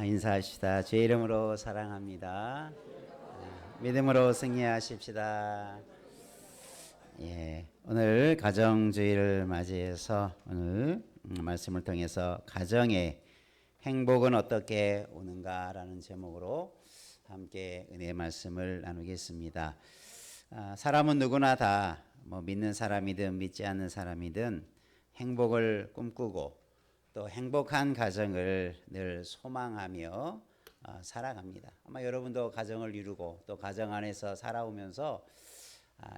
인사하십시다. 제 이름으로 사랑합니다. 믿음으로 승리하십시다. 오늘 가정주의를 맞이해서 오늘 말씀을 통해서 가정의 행복은 어떻게 오는가라는 제목으로 함께 은혜의 말씀을 나누겠습니다. 사람은 누구나 다 믿는 사람이든 믿지 않는 사람이든 행복을 꿈꾸고 또 행복한 가정을 늘 소망하며 살아갑니다. 아마 여러분도 가정을 이루고 또 가정 안에서 살아오면서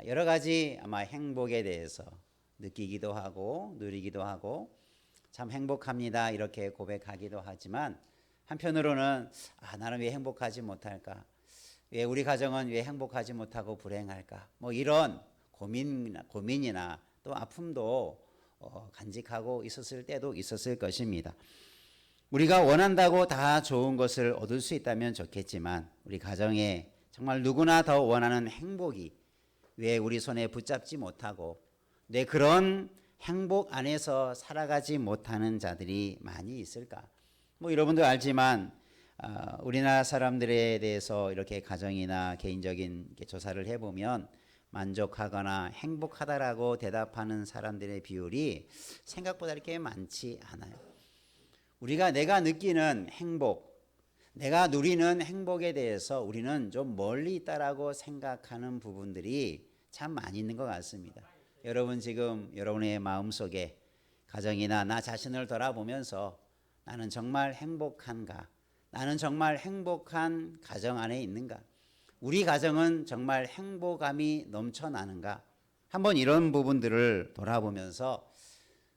여러 가지 아마 행복에 대해서 느끼기도 하고 누리기도 하고 참 행복합니다 이렇게 고백하기도 하지만 한편으로는 나는 왜 행복하지 못할까? 왜 우리 가정은 왜 행복하지 못하고 불행할까? 이런 고민이나 또 아픔도 간직하고 있었을 때도 있었을 것입니다. 우리가 원한다고 다 좋은 것을 얻을 수 있다면 좋겠지만 우리 가정에 정말 누구나 더 원하는 행복이 왜 우리 손에 붙잡지 못하고 내 그런 행복 안에서 살아가지 못하는 자들이 많이 있을까? 여러분도 알지만 우리나라 사람들에 대해서 이렇게 가정이나 개인적인 조사를 해보면 만족하거나 행복하다라고 대답하는 사람들의 비율이 생각보다 이렇게 많지 않아요. 내가 느끼는 행복, 내가 누리는 행복에 대해서 우리는 좀 멀리 있다라고 생각하는 부분들이 참 많이 있는 것 같습니다. 여러분 지금 여러분의 마음속에 가정이나 나 자신을 돌아보면서 나는 정말 행복한가? 나는 정말 행복한 가정 안에 있는가? 우리 가정은 정말 행복감이 넘쳐나는가? 한번 이런 부분들을 돌아보면서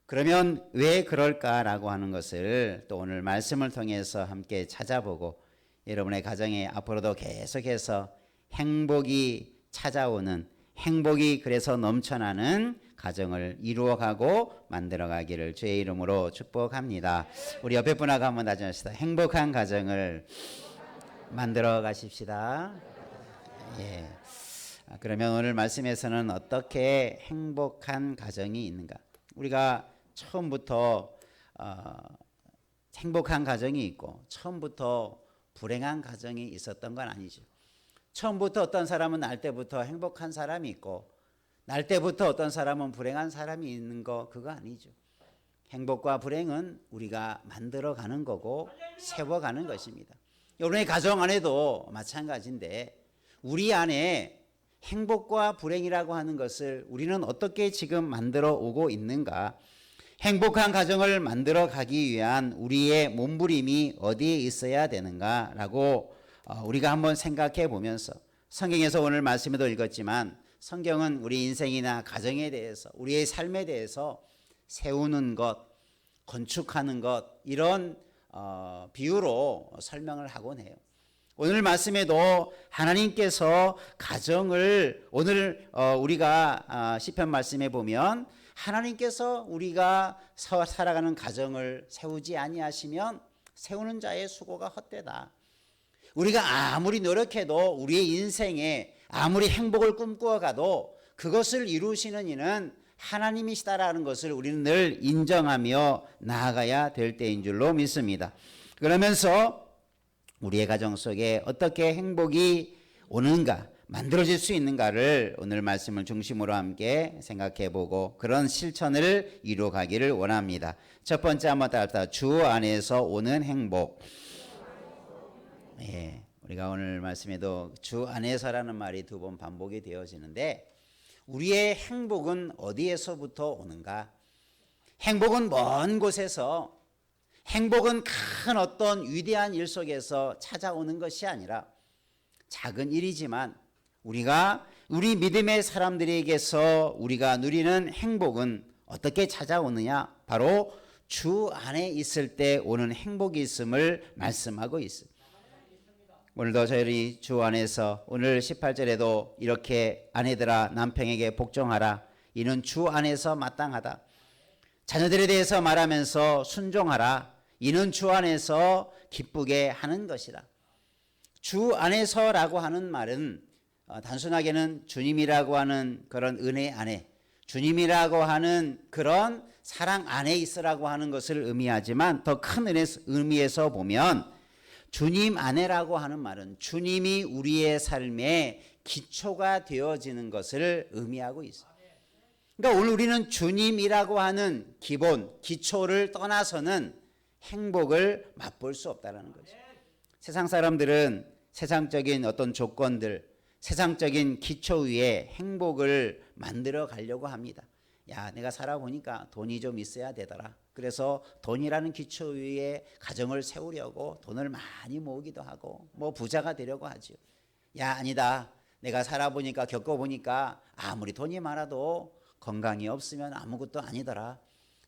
그러면 왜 그럴까라고 하는 것을 또 오늘 말씀을 통해서 함께 찾아보고 여러분의 가정에 앞으로도 계속해서 행복이 찾아오는 행복이 그래서 넘쳐나는 가정을 이루어가고 만들어가기를 주의 이름으로 축복합니다. 우리 옆에 분하고 한번 나눠봅시다. 행복한 가정을 만들어 가십시다. 그러면 오늘 말씀에서는 어떻게 행복한 가정이 있는가? 우리가 처음부터 행복한 가정이 있고 처음부터 불행한 가정이 있었던 건 아니죠. 처음부터 어떤 사람은 날 때부터 행복한 사람이 있고 날 때부터 어떤 사람은 불행한 사람이 있는 거 그거 아니죠. 행복과 불행은 우리가 만들어가는 거고 세워가는 것입니다. 여러분의 가정 안에도 마찬가지인데 우리 안에 행복과 불행이라고 하는 것을 우리는 어떻게 지금 만들어 오고 있는가? 행복한 가정을 만들어 가기 위한 우리의 몸부림이 어디에 있어야 되는가라고 우리가 한번 생각해 보면서 성경에서 오늘 말씀에도 읽었지만 성경은 우리 인생이나 가정에 대해서 우리의 삶에 대해서 세우는 것, 건축하는 것 이런 비유로 설명을 하곤 해요. 오늘 말씀에도 하나님께서 가정을 오늘 우리가 시편 말씀에 보면 하나님께서 우리가 살아가는 가정을 세우지 아니하시면 세우는 자의 수고가 헛되다. 우리가 아무리 노력해도 우리의 인생에 아무리 행복을 꿈꾸어 가도 그것을 이루시는 이는 하나님이시다라는 것을 우리는 늘 인정하며 나아가야 될 때인 줄로 믿습니다. 그러면서 우리의 가정 속에 어떻게 행복이 오는가, 만들어질 수 있는가를 오늘 말씀을 중심으로 함께 생각해 보고 그런 실천을 이루어 가기를 원합니다. 첫 번째 한번 따라합시다. 주 안에서 오는 행복. 우리가 오늘 말씀에도 주 안에서라는 말이 두 번 반복이 되어지는데 우리의 행복은 어디에서부터 오는가? 행복은 먼 곳에서 행복은 큰 어떤 위대한 일 속에서 찾아오는 것이 아니라 작은 일이지만 우리 믿음의 사람들에게서 우리가 누리는 행복은 어떻게 찾아오느냐? 바로 주 안에 있을 때 오는 행복이 있음을 말씀하고 있습니다. 오늘도 저희 주 안에서 오늘 18절에도 이렇게 아내들아 남편에게 복종하라. 이는 주 안에서 마땅하다. 자녀들에 대해서 말하면서 순종하라. 이는 주 안에서 기쁘게 하는 것이다. 주 안에서라고 하는 말은 단순하게는 주님이라고 하는 그런 은혜 안에 주님이라고 하는 그런 사랑 안에 있으라고 하는 것을 의미하지만 더 큰 의미에서 보면 주님 안에라고 하는 말은 주님이 우리의 삶의 기초가 되어지는 것을 의미하고 있어요. 그러니까 오늘 우리는 주님이라고 하는 기본, 기초를 떠나서는 행복을 맛볼 수 없다는 거죠. 세상 사람들은 세상적인 어떤 조건들, 세상적인 기초 위에 행복을 만들어 가려고 합니다. 야, 내가 살아보니까 돈이 좀 있어야 되더라. 그래서 돈이라는 기초 위에 가정을 세우려고 돈을 많이 모으기도 하고 뭐 부자가 되려고 하죠. 야, 아니다. 내가 살아보니까 겪어보니까 아무리 돈이 많아도 건강이 없으면 아무것도 아니더라.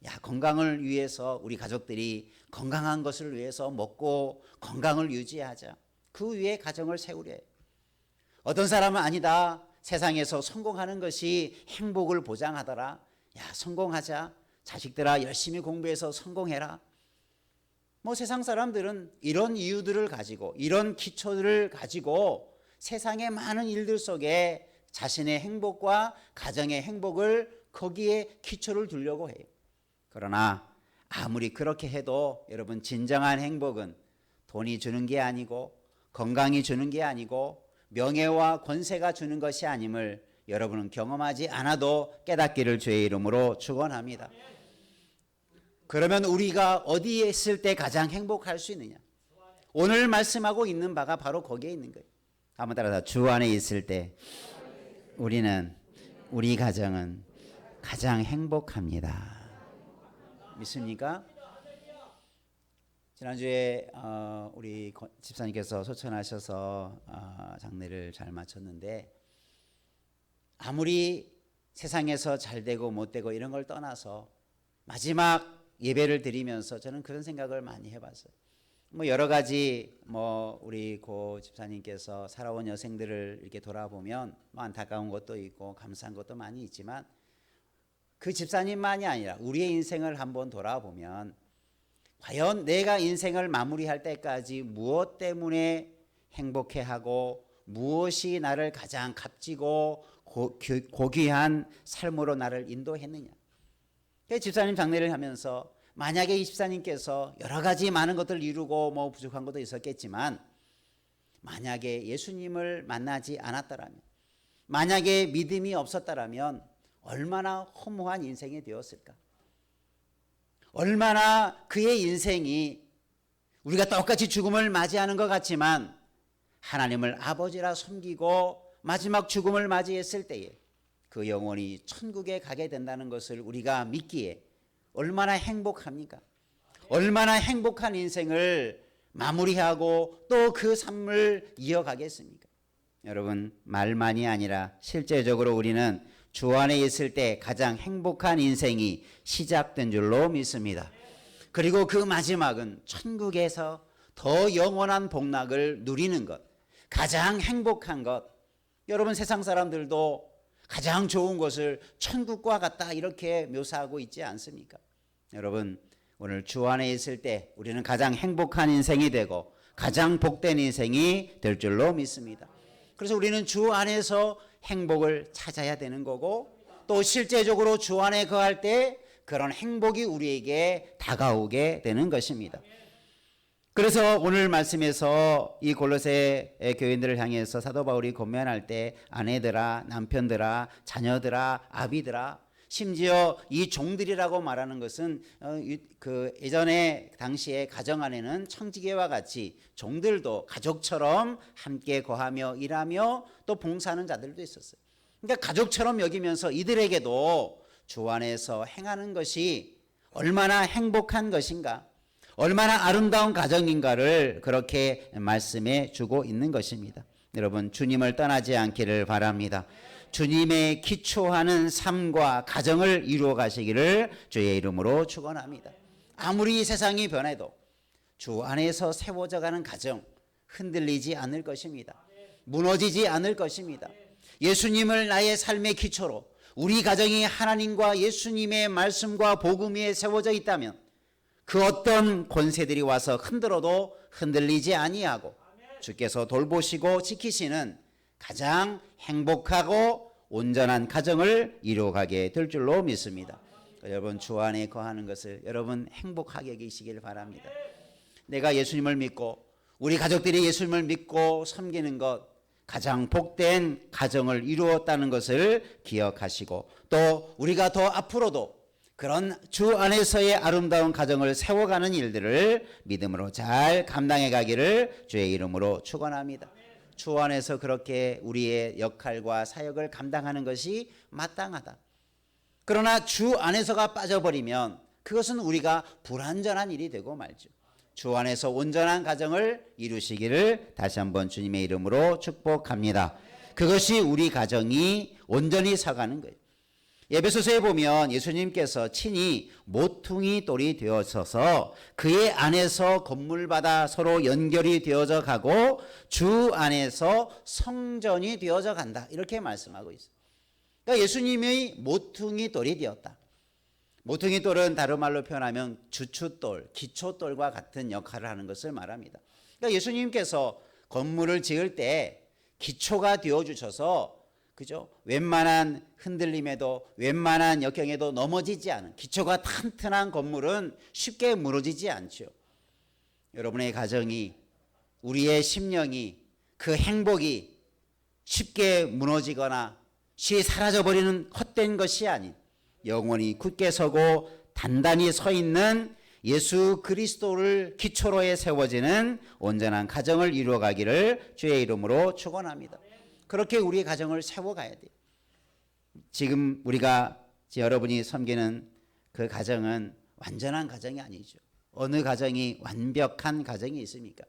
야, 건강을 위해서 우리 가족들이 건강한 것을 위해서 먹고 건강을 유지하자. 그 위에 가정을 세우려. 어떤 사람은 아니다. 세상에서 성공하는 것이 행복을 보장하더라. 야, 성공하자. 자식들아 열심히 공부해서 성공해라. 뭐 세상 사람들은 이런 이유들을 가지고 이런 기초들을 가지고 세상의 많은 일들 속에 자신의 행복과 가정의 행복을 거기에 기초를 두려고 해요. 그러나 아무리 그렇게 해도 여러분 진정한 행복은 돈이 주는 게 아니고 건강이 주는 게 아니고 명예와 권세가 주는 것이 아님을 여러분은 경험하지 않아도 깨닫기를 주의 이름으로 축원합니다. 그러면 우리가 어디에 있을 때 가장 행복할 수 있느냐? 오늘 말씀하고 있는 바가 바로 거기에 있는 거예요. 한번 따라서 주 안에 있을 때 우리 가정은 가장 행복합니다. 믿습니까? 지난주에 우리 집사님께서 소천하셔서 장례를 잘 마쳤는데 아무리 세상에서 잘 되고 못 되고 이런 걸 떠나서 마지막 예배를 드리면서 저는 그런 생각을 많이 해봤어요. 뭐 여러 가지 뭐 우리 고 집사님께서 살아온 여생들을 이렇게 돌아보면 뭐 안타까운 것도 있고 감사한 것도 많이 있지만 그 집사님만이 아니라 우리의 인생을 한번 돌아보면 과연 내가 인생을 마무리할 때까지 무엇 때문에 행복해하고 무엇이 나를 가장 값지고 고귀한 삶으로 나를 인도했느냐. 집사님 장례를 하면서 만약에 이 집사님께서 여러 가지 많은 것들을 이루고 뭐 부족한 것도 있었겠지만 만약에 예수님을 만나지 않았더라면 만약에 믿음이 없었더라면 얼마나 허무한 인생이 되었을까. 얼마나 그의 인생이 우리가 똑같이 죽음을 맞이하는 것 같지만 하나님을 아버지라 섬기고 마지막 죽음을 맞이했을 때에 그 영혼이 천국에 가게 된다는 것을 우리가 믿기에 얼마나 행복합니까? 얼마나 행복한 인생을 마무리하고 또 그 삶을 이어가겠습니까? 여러분 말만이 아니라 실제적으로 우리는 주 안에 있을 때 가장 행복한 인생이 시작된 줄로 믿습니다. 그리고 그 마지막은 천국에서 더 영원한 복락을 누리는 것, 가장 행복한 것. 여러분 세상 사람들도 가장 좋은 것을 천국과 같다 이렇게 묘사하고 있지 않습니까? 여러분 오늘 주 안에 있을 때 우리는 가장 행복한 인생이 되고 가장 복된 인생이 될 줄로 믿습니다. 그래서 우리는 주 안에서 행복을 찾아야 되는 거고 또 실제적으로 주 안에 거할 때 그런 행복이 우리에게 다가오게 되는 것입니다. 그래서 오늘 말씀에서 이 골로새 교인들을 향해서 사도 바울이 권면할 때 아내들아 남편들아 자녀들아 아비들아 심지어 이 종들이라고 말하는 것은 그 예전에 당시에 가정 안에는 청지기와 같이 종들도 가족처럼 함께 거하며 일하며 또 봉사하는 자들도 있었어요. 그러니까 가족처럼 여기면서 이들에게도 주 안에서 행하는 것이 얼마나 행복한 것인가, 얼마나 아름다운 가정인가를 그렇게 말씀해 주고 있는 것입니다. 여러분 주님을 떠나지 않기를 바랍니다. 주님의 기초하는 삶과 가정을 이루어 가시기를 주의 이름으로 축원합니다. 아무리 세상이 변해도 주 안에서 세워져 가는 가정 흔들리지 않을 것입니다. 무너지지 않을 것입니다. 예수님을 나의 삶의 기초로 우리 가정이 하나님과 예수님의 말씀과 복음 위에 세워져 있다면 그 어떤 권세들이 와서 흔들어도 흔들리지 아니하고 주께서 돌보시고 지키시는 가장 행복하고 온전한 가정을 이루어가게 될 줄로 믿습니다. 여러분 주 안에 거하는 것을 여러분 행복하게 계시길 바랍니다. 내가 예수님을 믿고 우리 가족들이 예수님을 믿고 섬기는 것, 가장 복된 가정을 이루었다는 것을 기억하시고, 또 우리가 더 앞으로도 그런 주 안에서의 아름다운 가정을 세워가는 일들을 믿음으로 잘 감당해 가기를 주의 이름으로 축원합니다. 주 안에서 그렇게 우리의 역할과 사역을 감당하는 것이 마땅하다. 그러나 주 안에서가 빠져버리면 그것은 우리가 불완전한 일이 되고 말죠. 주 안에서 온전한 가정을 이루시기를 다시 한번 주님의 이름으로 축복합니다. 그것이 우리 가정이 온전히 서가는 거예요. 에베소서에 보면 예수님께서 친히 모퉁이 돌이 되어서서 그의 안에서 건물마다 서로 연결이 되어져 가고 주 안에서 성전이 되어져 간다, 이렇게 말씀하고 있어요. 그러니까 예수님의 모퉁이 돌이 되었다. 모퉁이 돌은 다른 말로 표현하면 주춧돌, 기초돌과 같은 역할을 하는 것을 말합니다. 그러니까 예수님께서 건물을 지을 때 기초가 되어 주셔서, 그죠? 웬만한 흔들림에도 웬만한 역경에도 넘어지지 않은, 기초가 튼튼한 건물은 쉽게 무너지지 않죠. 여러분의 가정이, 우리의 심령이, 그 행복이 쉽게 무너지거나 쉽게 사라져버리는 헛된 것이 아닌 영원히 굳게 서고 단단히 서 있는 예수 그리스도를 기초로 해 세워지는 온전한 가정을 이루어가기를 주의 이름으로 축원합니다. 그렇게 우리의 가정을 세워가야 돼요. 지금 우리가, 여러분이 섬기는 그 가정은 완전한 가정이 아니죠. 어느 가정이 완벽한 가정이 있습니까?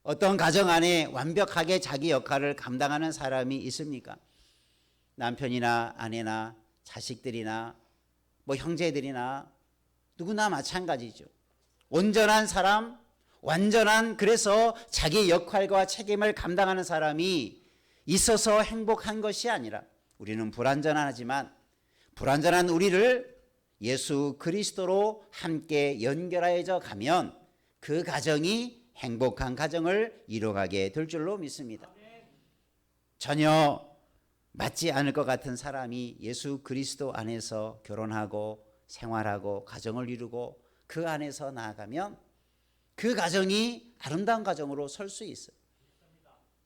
어떤 가정 안에 완벽하게 자기 역할을 감당하는 사람이 있습니까? 남편이나 아내나 자식들이나 뭐 형제들이나 누구나 마찬가지죠. 온전한 사람, 완전한, 그래서 자기 역할과 책임을 감당하는 사람이 있어서 행복한 것이 아니라, 우리는 불완전하지만 불완전한 우리를 예수 그리스도로 함께 연결하여져 가면 그 가정이 행복한 가정을 이루어가게 될 줄로 믿습니다. 전혀 맞지 않을 것 같은 사람이 예수 그리스도 안에서 결혼하고 생활하고 가정을 이루고 그 안에서 나아가면 그 가정이 아름다운 가정으로 설 수 있어요.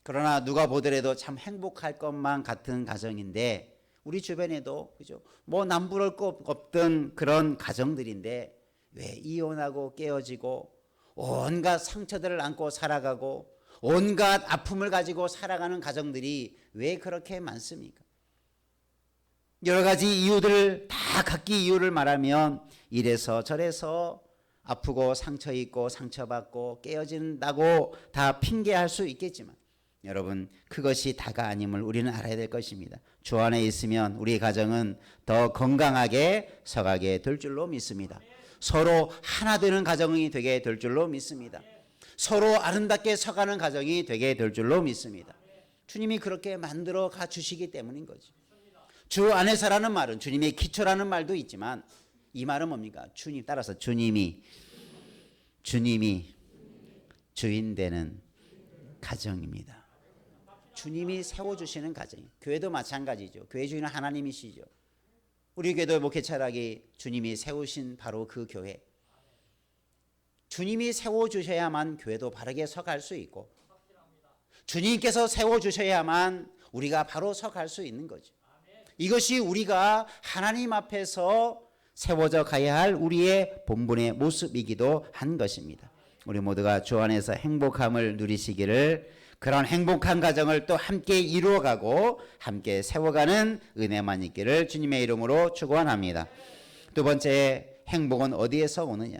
그러나 누가 보더라도 참 행복할 것만 같은 가정인데, 우리 주변에도, 그죠? 뭐 남부러울 것 없던 그런 가정들인데 왜 이혼하고 깨어지고 온갖 상처들을 안고 살아가고 온갖 아픔을 가지고 살아가는 가정들이 왜 그렇게 많습니까? 여러 가지 이유들을 다 각기 이유를 말하면 이래서 저래서 아프고 상처 있고 상처받고 깨어진다고 다 핑계할 수 있겠지만, 여러분, 그것이 다가 아님을 우리는 알아야 될 것입니다. 주 안에 있으면 우리 가정은 더 건강하게 서가게 될 줄로 믿습니다. 서로 하나 되는 가정이 되게 될 줄로 믿습니다. 서로 아름답게 서가는 가정이 되게 될 줄로 믿습니다. 주님이 그렇게 만들어 가 주시기 때문인 거죠. 주 안에서라는 말은 주님의 기초라는 말도 있지만, 이 말은 뭡니까? 주님, 따라서 주님이 주인 되는 가정입니다. 주님이 세워주시는 가정. 교회도 마찬가지죠. 교회 주인은 하나님이시죠. 우리 교회도 목회 철학이 주님이 세우신 바로 그 교회. 주님이 세워주셔야만 교회도 바르게 서갈 수 있고, 주님께서 세워주셔야만 우리가 바로 서갈 수 있는 거죠. 이것이 우리가 하나님 앞에서 세워져 가야 할 우리의 본분의 모습이기도 한 것입니다. 우리 모두가 주 안에서 행복함을 누리시기를, 그런 행복한 가정을 또 함께 이루어가고 함께 세워가는 은혜만 있기를 주님의 이름으로 축원합니다. 두 번째, 행복은 어디에서 오느냐?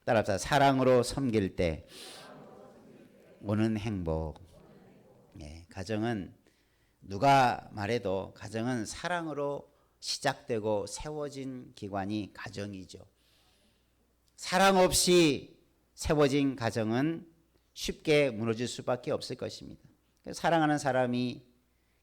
따라서 사랑으로 섬길 때 오는 행복. 가정은 누가 말해도 가정은 사랑으로 시작되고 세워진 기관이 가정이죠. 사랑 없이 세워진 가정은 쉽게 무너질 수밖에 없을 것입니다. 사랑하는 사람이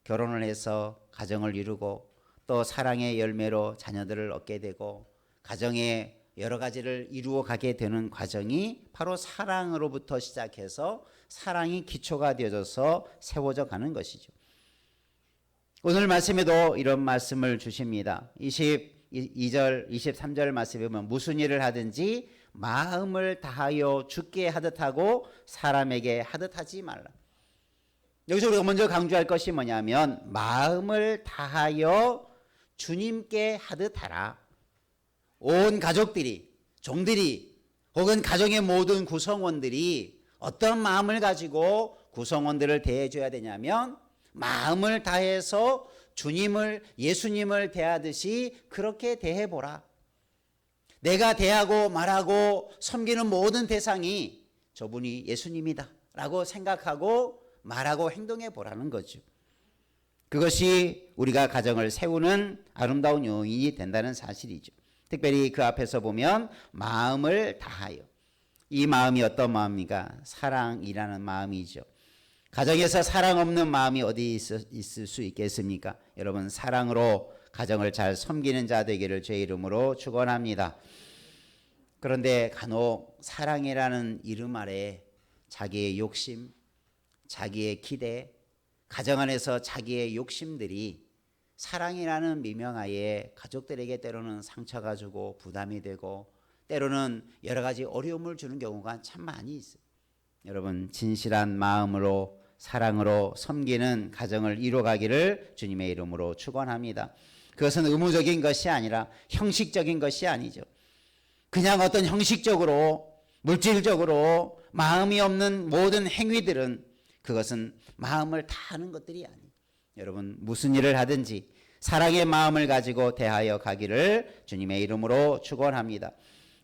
결혼을 해서 가정을 이루고 또 사랑의 열매로 자녀들을 얻게 되고 가정의 여러 가지를 이루어 가게 되는 과정이 바로 사랑으로부터 시작해서 사랑이 기초가 되어져서 세워져 가는 것이죠. 오늘 말씀에도 이런 말씀을 주십니다. 22절, 23절 말씀에 보면 무슨 일을 하든지 마음을 다하여 주께 하듯 하고 사람에게 하듯 하지 말라. 여기서 우리가 먼저 강조할 것이 뭐냐면 마음을 다하여 주님께 하듯 하라. 온 가족들이, 종들이 혹은 가정의 모든 구성원들이 어떤 마음을 가지고 구성원들을 대해줘야 되냐면 마음을 다해서 주님을, 예수님을 대하듯이 그렇게 대해보라. 내가 대하고 말하고 섬기는 모든 대상이 저분이 예수님이다 라고 생각하고 말하고 행동해 보라는 거죠. 그것이 우리가 가정을 세우는 아름다운 요인이 된다는 사실이죠. 특별히 그 앞에서 보면 마음을 다하여. 이 마음이 어떤 마음입니까? 사랑이라는 마음이죠. 가정에서 사랑 없는 마음이 어디 있을 수 있겠습니까? 여러분, 사랑으로 가정을 잘 섬기는 자 되기를 주의 이름으로 축원합니다. 그런데 간혹 사랑이라는 이름 아래 자기의 욕심, 자기의 기대, 가정 안에서 자기의 욕심들이 사랑이라는 미명하에 가족들에게 때로는 상처가 주고 부담이 되고 때로는 여러 가지 어려움을 주는 경우가 참 많이 있어요. 여러분, 진실한 마음으로 사랑으로 섬기는 가정을 이루어가기를 주님의 이름으로 축원합니다. 그것은 의무적인 것이 아니라 형식적인 것이 아니죠. 그냥 어떤 형식적으로 물질적으로 마음이 없는 모든 행위들은 그것은 마음을 다하는 것들이 아니에요. 여러분, 무슨 일을 하든지 사랑의 마음을 가지고 대하여 가기를 주님의 이름으로 축원합니다.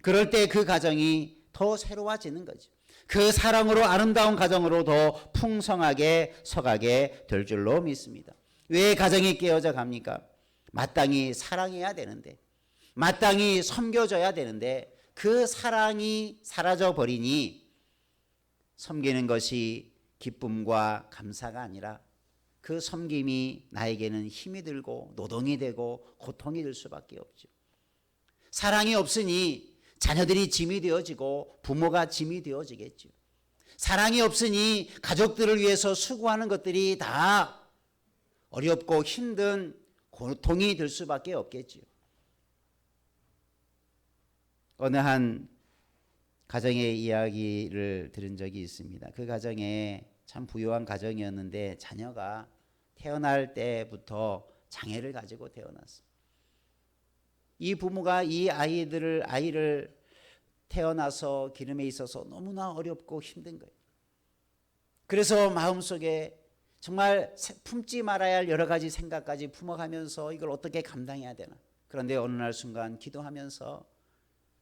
그럴 때 그 가정이 더 새로워지는 거죠. 그 사랑으로 아름다운 가정으로 더 풍성하게 서가게 될 줄로 믿습니다. 왜 가정이 깨어져 갑니까? 마땅히 사랑해야 되는데, 마땅히 섬겨줘야 되는데 그 사랑이 사라져 버리니 섬기는 것이 기쁨과 감사가 아니라 그 섬김이 나에게는 힘이 들고 노동이 되고 고통이 될 수밖에 없죠. 사랑이 없으니 자녀들이 짐이 되어지고 부모가 짐이 되어지겠죠. 사랑이 없으니 가족들을 위해서 수고하는 것들이 다 어렵고 힘든 고통이 될 수밖에 없겠죠. 어느 한 가정의 이야기를 들은 적이 있습니다. 그 가정에 참 부유한 가정이었는데 자녀가 태어날 때부터 장애를 가지고 태어났어요. 이 부모가 이 아이를 태어나서 기름에 있어서 너무나 어렵고 힘든 거예요. 그래서 마음속에 정말 품지 말아야 할 여러 가지 생각까지 품어가면서 이걸 어떻게 감당해야 되나. 그런데 어느 날 순간 기도하면서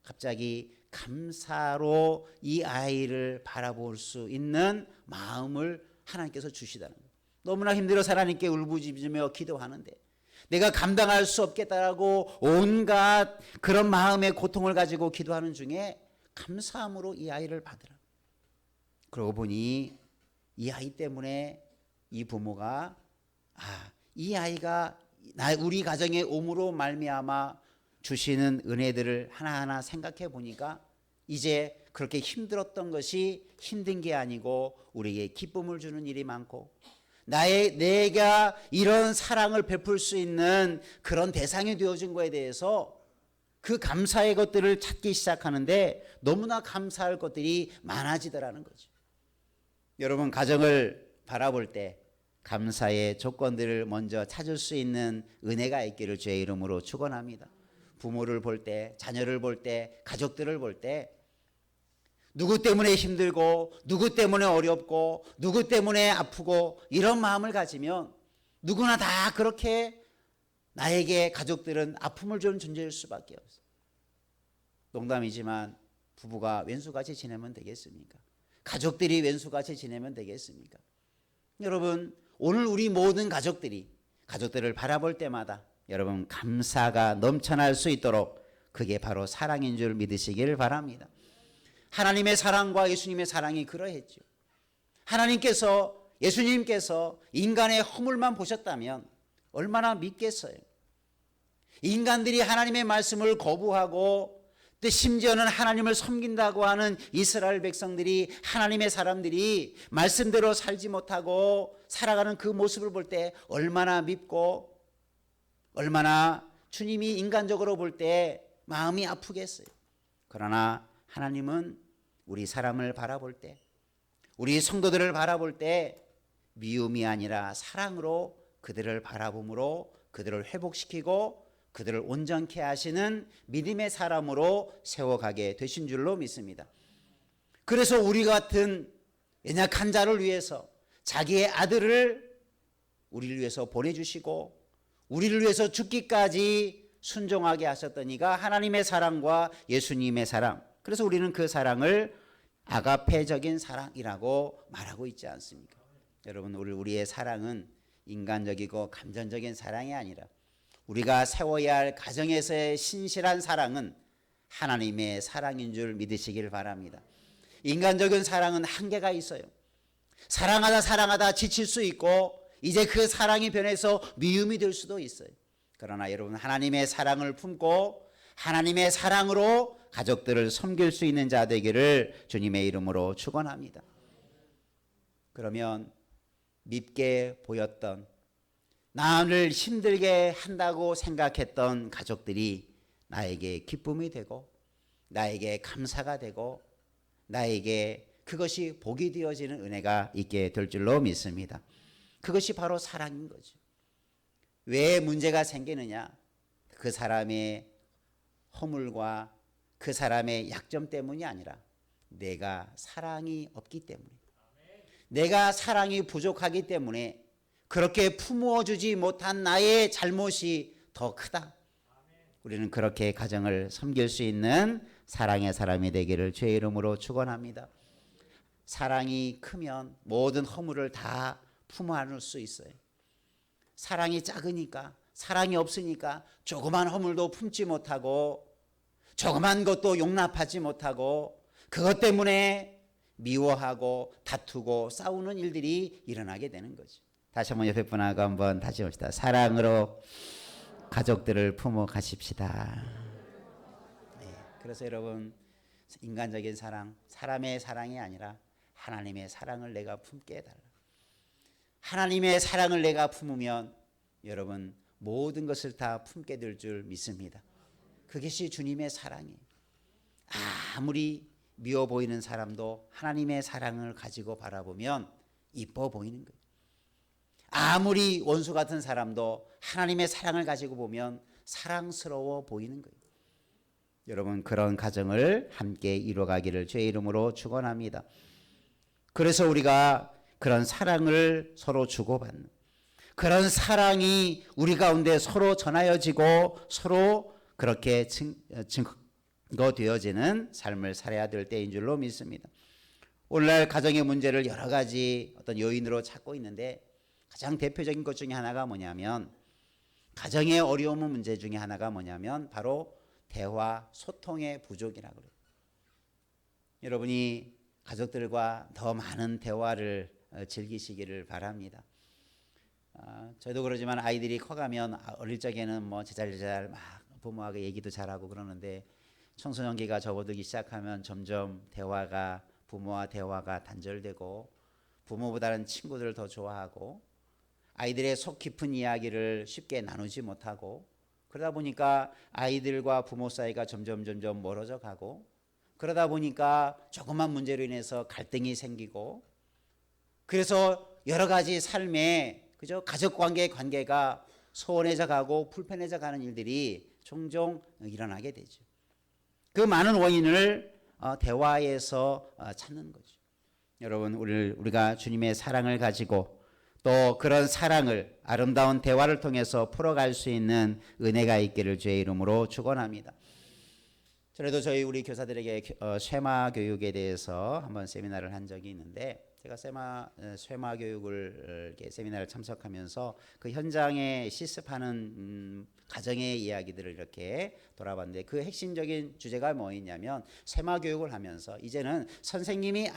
갑자기 감사로 이 아이를 바라볼 수 있는 마음을 하나님께서 주시다는 거예요. 너무나 힘들어서 하나님께 울부짖으며 기도하는데 내가 감당할 수 없겠다라고 온갖 그런 마음의 고통을 가지고 기도하는 중에 감사함으로 이 아이를 받으라. 그러고 보니 이 아이 때문에 이 부모가 이 아이가 우리 가정의 옴으로 말미암아 주시는 은혜들을 하나하나 생각해 보니까 이제 그렇게 힘들었던 것이 힘든 게 아니고 우리에게 기쁨을 주는 일이 많고 내가 이런 사랑을 베풀 수 있는 그런 대상이 되어진 거에 대해서 그 감사의 것들을 찾기 시작하는데 너무나 감사할 것들이 많아지더라는 거죠. 여러분, 가정을 바라볼 때 감사의 조건들을 먼저 찾을 수 있는 은혜가 있기를 주의 이름으로 축원합니다. 부모를 볼 때, 자녀를 볼 때, 가족들을 볼 때 누구 때문에 힘들고 누구 때문에 어렵고 누구 때문에 아프고 이런 마음을 가지면 누구나 다 그렇게 나에게 가족들은 아픔을 주는 존재일 수밖에 없어요. 농담이지만 부부가 왼수같이 지내면 되겠습니까? 가족들이 왼수같이 지내면 되겠습니까? 여러분, 오늘 우리 모든 가족들을 바라볼 때마다 여러분 감사가 넘쳐날 수 있도록 그게 바로 사랑인 줄 믿으시길 바랍니다. 하나님의 사랑과 예수님의 사랑이 그러했죠. 하나님께서 예수님께서 인간의 허물만 보셨다면 얼마나 믿겠어요. 인간들이 하나님의 말씀을 거부하고 또 심지어는 하나님을 섬긴다고 하는 이스라엘 백성들이 하나님의 사람들이 말씀대로 살지 못하고 살아가는 그 모습을 볼 때 얼마나 밉고 얼마나 주님이 인간적으로 볼 때 마음이 아프겠어요. 그러나 하나님은 우리 사람을 바라볼 때, 우리 성도들을 바라볼 때 미움이 아니라 사랑으로 그들을 바라봄으로 그들을 회복시키고 그들을 온전케 하시는 믿음의 사람으로 세워가게 되신 줄로 믿습니다. 그래서 우리 같은 연약한 자를 위해서 자기의 아들을 우리를 위해서 보내주시고 우리를 위해서 죽기까지 순종하게 하셨던 이가 하나님의 사랑과 예수님의 사랑, 그래서 우리는 그 사랑을 아가페적인 사랑이라고 말하고 있지 않습니까? 여러분, 우리의 사랑은 인간적이고 감정적인 사랑이 아니라 우리가 세워야 할 가정에서의 신실한 사랑은 하나님의 사랑인 줄 믿으시길 바랍니다. 인간적인 사랑은 한계가 있어요. 사랑하다 지칠 수 있고 이제 그 사랑이 변해서 미움이 될 수도 있어요. 그러나 여러분, 하나님의 사랑을 품고 하나님의 사랑으로 가족들을 섬길 수 있는 자 되기를 주님의 이름으로 축원합니다. 그러면 밉게 보였던, 나를 힘들게 한다고 생각했던 가족들이 나에게 기쁨이 되고 나에게 감사가 되고 나에게 그것이 복이 되어지는 은혜가 있게 될 줄로 믿습니다. 그것이 바로 사랑인 거죠. 왜 문제가 생기느냐? 그 사람의 허물과 그 사람의 약점 때문이 아니라 내가 사랑이 없기 때문에, 내가 사랑이 부족하기 때문에 그렇게 품어주지 못한 나의 잘못이 더 크다. 우리는 그렇게 가정을 섬길 수 있는 사랑의 사람이 되기를 주의 이름으로 축원합니다. 사랑이 크면 모든 허물을 다 품어 안을 수 있어요. 사랑이 작으니까, 사랑이 없으니까 조그만 허물도 품지 못하고 조그만 것도 용납하지 못하고 그것 때문에 미워하고 다투고 싸우는 일들이 일어나게 되는 거죠. 다시 한번 옆에 분하고 한번 다시 봅시다. 사랑으로 가족들을 품어 가십시다. 네, 그래서 여러분, 인간적인 사랑, 사람의 사랑이 아니라 하나님의 사랑을 내가 품게 해달라. 하나님의 사랑을 내가 품으면 여러분 모든 것을 다 품게 될 줄 믿습니다. 그것이 주님의 사랑이에요. 아무리 미워 보이는 사람도 하나님의 사랑을 가지고 바라보면 이뻐 보이는 거예요. 아무리 원수 같은 사람도 하나님의 사랑을 가지고 보면 사랑스러워 보이는 거예요. 여러분, 그런 가정을 함께 이루어가기를 주의 이름으로 축원합니다. 그래서 우리가 그런 사랑을 서로 주고받는, 그런 사랑이 우리 가운데 서로 전하여지고 서로 그렇게 증거되어지는 삶을 살아야 될 때인 줄로 믿습니다. 오늘날 가정의 문제를 여러 가지 어떤 요인으로 찾고 있는데 가장 대표적인 것 중에 하나가 뭐냐면, 가정의 어려운 문제 중에 하나가 뭐냐면 바로 대화, 소통의 부족이라고 그래요. 여러분이 가족들과 더 많은 대화를 즐기시기를 바랍니다. 저도 그러지만 아이들이 커가면 어릴 적에는 뭐 제잘제잘 막 부모하고 얘기도 잘하고 그러는데 청소년기가 접어들기 시작하면 점점 대화가, 부모와 대화가 단절되고 부모보다는 친구들을 더 좋아하고 아이들의 속 깊은 이야기를 쉽게 나누지 못하고, 그러다 보니까 아이들과 부모 사이가 점점 멀어져 가고, 그러다 보니까 조그만 문제로 인해서 갈등이 생기고, 그래서 여러 가지 삶에 가족 관계가 소원해져 가고 불편해져 가는 일들이 종종 일어나게 되죠. 그 많은 원인을 대화에서 찾는 거죠. 여러분, 우리가 주님의 사랑을 가지고 또 그런 사랑을 아름다운 대화를 통해서 풀어갈 수 있는 은혜가 있기를 주의 이름으로 축원합니다. 전에도 우리 교사들에게 쉐마 교육에 대해서 한번 세미나를 한 적이 있는데, 제가 쉐마 교육을 세미나를 참석하면서 그 현장에 실습하는 가정의 이야기들을 이렇게 돌아봤는데, 그 핵심적인 주제가 뭐였냐면, 쉐마 교육을 하면서 이제는 선생님이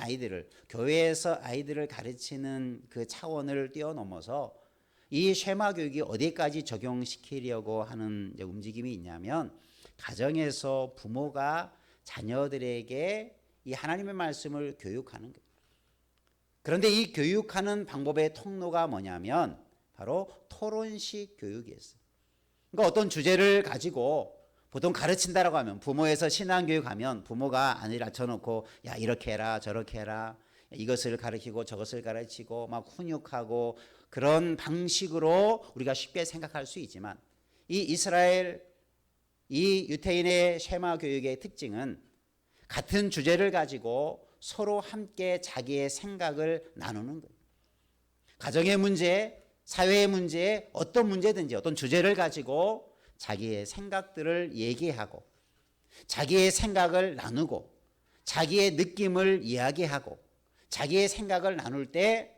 교회에서 아이들을 가르치는 그 차원을 뛰어넘어서 이 쉐마 교육이 어디까지 적용시키려고 하는 움직임이 있냐면, 가정에서 부모가 자녀들에게 이 하나님의 말씀을 교육하는 거예요. 그런데 이 교육하는 방법의 통로가 뭐냐면 바로 토론식 교육이었어요. 그러니까 어떤 주제를 가지고 보통 가르친다라고 하면 부모에서 신앙교육하면 부모가 아니라 쳐놓고 야 이렇게 해라 저렇게 해라 이것을 가르치고 저것을 가르치고 막 훈육하고 그런 방식으로 우리가 쉽게 생각할 수 있지만 이 이스라엘 이 유태인의 쉐마 교육의 특징은 같은 주제를 가지고 서로 함께 자기의 생각을 나누는 거예요. 가정의 문제, 사회의 문제, 어떤 문제든지 어떤 주제를 가지고 자기의 생각들을 얘기하고 자기의 생각을 나누고 자기의 느낌을 이야기하고 자기의 생각을 나눌 때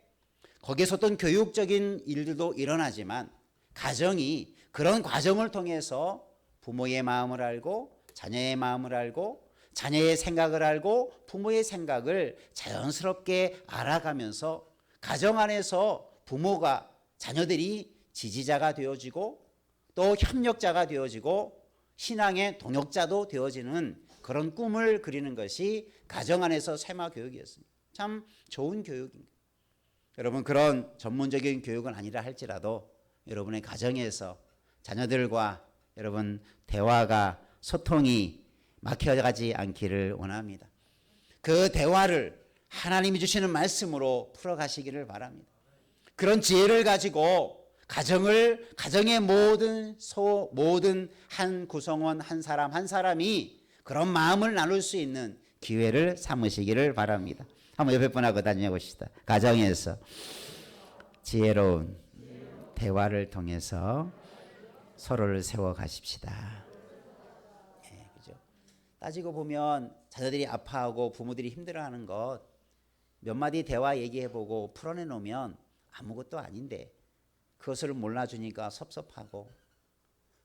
거기서 어떤 교육적인 일들도 일어나지만 가정이 그런 과정을 통해서 부모의 마음을 알고 자녀의 마음을 알고 자녀의 생각을 알고 부모의 생각을 자연스럽게 알아가면서 가정 안에서 부모가 자녀들이 지지자가 되어지고 또 협력자가 되어지고 신앙의 동역자도 되어지는 그런 꿈을 그리는 것이 가정 안에서 세마 교육이었습니다. 참 좋은 교육입니다. 여러분 그런 전문적인 교육은 아니라 할지라도 여러분의 가정에서 자녀들과 여러분 대화가 소통이 막혀가지 않기를 원합니다. 그 대화를 하나님이 주시는 말씀으로 풀어가시기를 바랍니다. 그런 지혜를 가지고 가정의 모든 한 구성원 한 사람이 그런 마음을 나눌 수 있는 기회를 삼으시기를 바랍니다. 한번 옆에 분하고 다녀봅시다. 가정에서 지혜로운 대화를 통해서 서로를 세워 가십시다. 네, 그죠? 따지고 보면 자녀들이 아파하고 부모들이 힘들어하는 것 몇 마디 대화 얘기해보고 풀어내 놓으면 아무것도 아닌데 그것을 몰라주니까 섭섭하고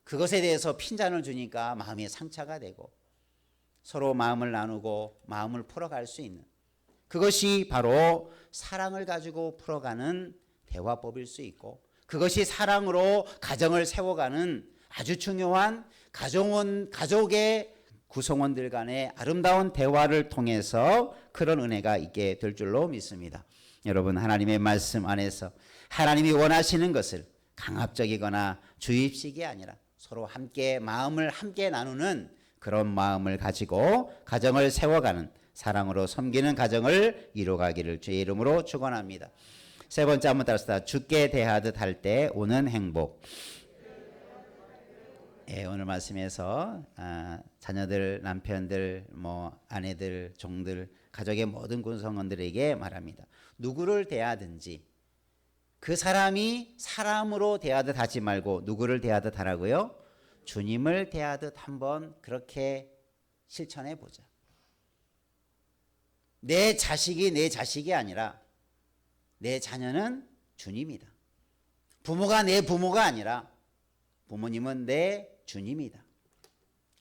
그것에 대해서 핀잔을 주니까 마음에 상처가 되고 서로 마음을 나누고 마음을 풀어갈 수 있는 그것이 바로 사랑을 가지고 풀어가는 대화법일 수 있고 그것이 사랑으로 가정을 세워가는 아주 중요한 가족의 구성원들 간의 아름다운 대화를 통해서 그런 은혜가 있게 될 줄로 믿습니다. 여러분 하나님의 말씀 안에서 하나님이 원하시는 것을 강압적이거나 주입식이 아니라 서로 함께 마음을 함께 나누는 그런 마음을 가지고 가정을 세워가는 사랑으로 섬기는 가정을 이루어가기를 주의 이름으로 축원합니다. 세 번째 한번 따라서 주께 대하듯 할 때 오는 행복. 오늘 말씀에서 자녀들, 남편들, 아내들, 종들, 가족의 모든 구성원들에게 말합니다. 누구를 대하든지 그 사람이 사람으로 대하듯 하지 말고 누구를 대하듯 하라고요? 주님을 대하듯 한번 그렇게 실천해 보자. 내 자식이 아니라 내 자녀는 주님이다. 부모가 내 부모가 아니라 부모님은 내 주님이다.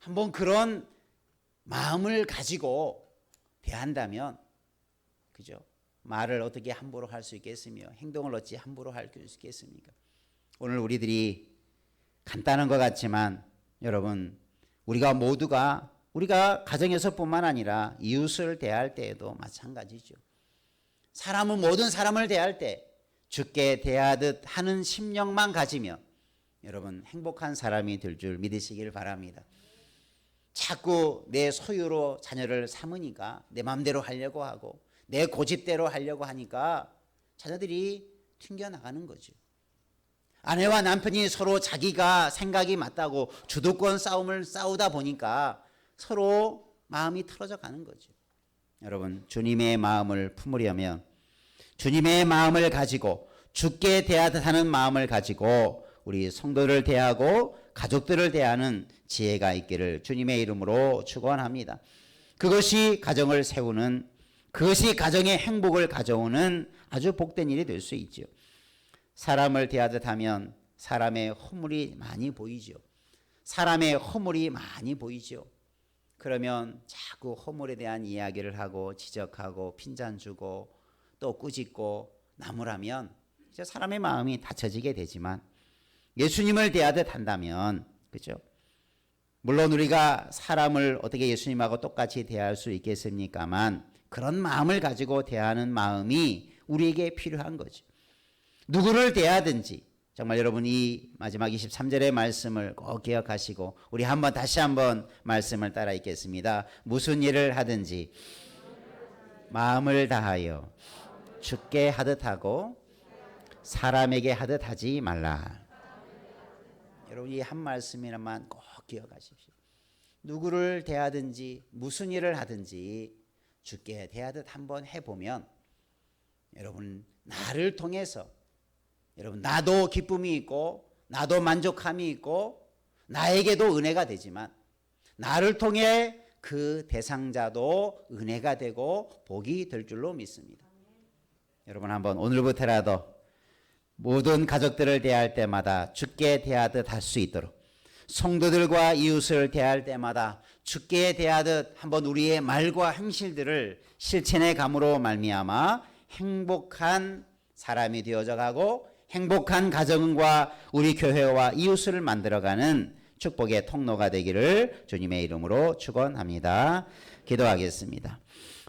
한번 그런 마음을 가지고 대한다면 그죠? 말을 어떻게 함부로 할 수 있겠으며 행동을 어찌 함부로 할 수 있겠습니까? 오늘 우리들이 간단한 것 같지만 여러분 우리가 가정에서뿐만 아니라 이웃을 대할 때에도 마찬가지죠. 사람은 모든 사람을 대할 때 주께 대하듯 하는 심령만 가지면 여러분 행복한 사람이 될 줄 믿으시길 바랍니다. 자꾸 내 소유로 자녀를 삼으니까 내 마음대로 하려고 하고 내 고집대로 하려고 하니까 자녀들이 튕겨나가는 거죠. 아내와 남편이 서로 자기가 생각이 맞다고 주도권 싸움을 싸우다 보니까 서로 마음이 틀어져 가는 거죠. 여러분 주님의 마음을 품으려면 주님의 마음을 가지고 주께 대하듯 하는 마음을 가지고 우리 성도를 대하고 가족들을 대하는 지혜가 있기를 주님의 이름으로 축원합니다. 그것이 가정을 세우는 그것이 가정의 행복을 가져오는 아주 복된 일이 될 수 있죠. 사람을 대하듯 하면 사람의 허물이 많이 보이죠. 그러면 자꾸 허물에 대한 이야기를 하고 지적하고 핀잔 주고 또 꾸짖고 나무라면 사람의 마음이 닫혀지게 되지만 예수님을 대하듯 한다면 그죠? 물론 우리가 사람을 어떻게 예수님하고 똑같이 대할 수 있겠습니까만 그런 마음을 가지고 대하는 마음이 우리에게 필요한 거죠. 누구를 대하든지 정말 여러분 이 마지막 23절의 말씀을 꼭 기억하시고 우리 다시 한번 말씀을 따라 읽겠습니다. 무슨 일을 하든지 마음을 다하여 주께 하듯 하고 사람에게 하듯 하지 말라. 여러분 이 한 말씀이나만 꼭 기억하십시오. 누구를 대하든지 무슨 일을 하든지 주께 대하듯 한번 해보면 여러분 나를 통해서 여러분 나도 기쁨이 있고 나도 만족함이 있고 나에게도 은혜가 되지만 나를 통해 그 대상자도 은혜가 되고 복이 될 줄로 믿습니다. 여러분 한번 오늘부터라도 모든 가족들을 대할 때마다 주께 대하듯 할 수 있도록 성도들과 이웃을 대할 때마다 주께 대하듯 한번 우리의 말과 행실들을 실천의 감으로 말미암아 행복한 사람이 되어져 가고 행복한 가정과 우리 교회와 이웃을 만들어가는 축복의 통로가 되기를 주님의 이름으로 축원합니다. 기도하겠습니다.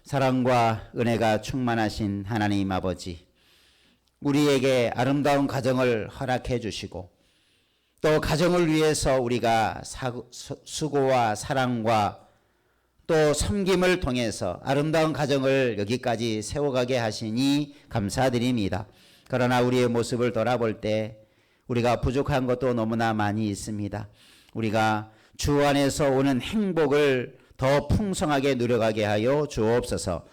사랑과 은혜가 충만하신 하나님 아버지, 우리에게 아름다운 가정을 허락해 주시고 또 가정을 위해서 우리가 수고와 사랑과 또 섬김을 통해서 아름다운 가정을 여기까지 세워가게 하시니 감사드립니다. 그러나 우리의 모습을 돌아볼 때 우리가 부족한 것도 너무나 많이 있습니다. 우리가 주 안에서 오는 행복을 더 풍성하게 누려가게 하여 주옵소서.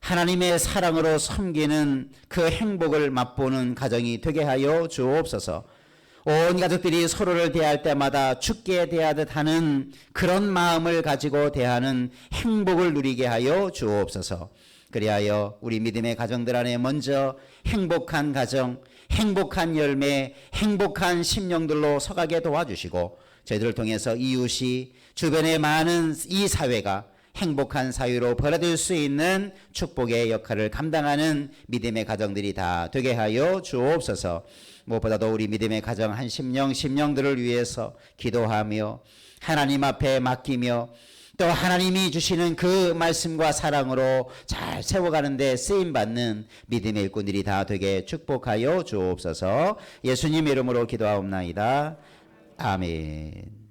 하나님의 사랑으로 섬기는 그 행복을 맛보는 가정이 되게 하여 주옵소서. 온 가족들이 서로를 대할 때마다 주께 대하듯 하는 그런 마음을 가지고 대하는 행복을 누리게 하여 주옵소서. 그리하여 우리 믿음의 가정들 안에 먼저 행복한 가정, 행복한 열매, 행복한 심령들로 서가게 도와주시고 저희들을 통해서 이웃이 주변의 많은 이 사회가 행복한 사회로 벌어질 수 있는 축복의 역할을 감당하는 믿음의 가정들이 다 되게 하여 주옵소서. 무엇보다도 우리 믿음의 가정 한 심령들을 위해서 기도하며 하나님 앞에 맡기며 또 하나님이 주시는 그 말씀과 사랑으로 잘 세워가는 데 쓰임받는 믿음의 일꾼들이 다 되게 축복하여 주옵소서. 예수님 이름으로 기도하옵나이다. 아멘.